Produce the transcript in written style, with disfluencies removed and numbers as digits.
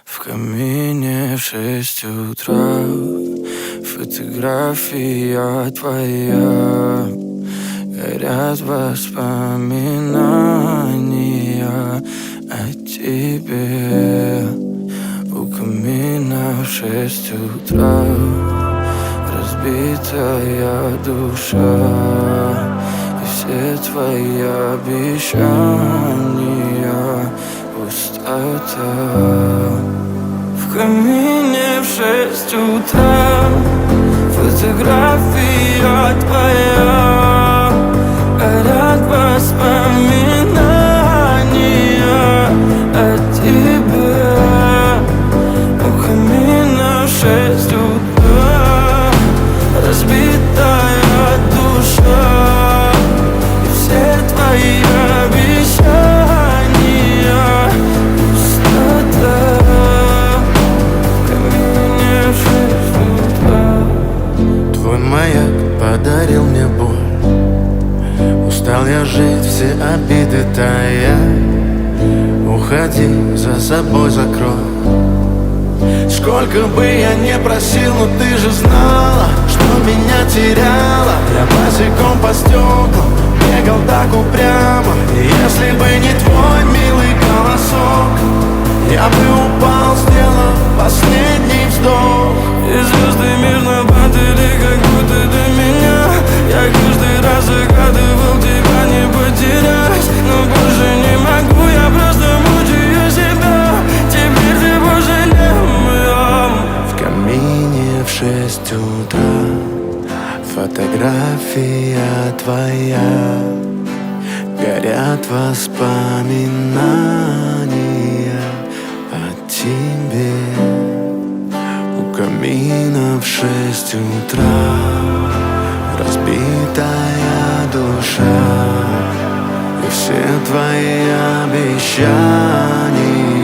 В камине в 6 утра фотография твоя. Горят воспоминания о тебе. У камина в 6 утра разбитая душа. И все твои обещания пустота. В камине в 6 утра фотография твоя. Горят воспоминания о тебе. У камина в 6 утра разбитая душа. И все твои обещания пустота. В камине в 6 утра. Твой маяк подарил мне боль. Устал я жить, все обиды тая. Уходи, за собой закрой. Сколько бы я не просил, но ты же знала, что меня теряла. Я босиком по стеклам бегал так упрямо. И если бы не твой милый голосок, я бы упал, сделав последний вздох. И звезды мирно падали, как будто до меня. Я каждый раз загадывал тебя не потерять, но больше не могу, я просто мучаю себя. Теперь ты пожалел моем. В камине в 6 утра фотография твоя. Горят воспоминания о тебе. У камина в 6 утра разбитая душа. И все твои обещания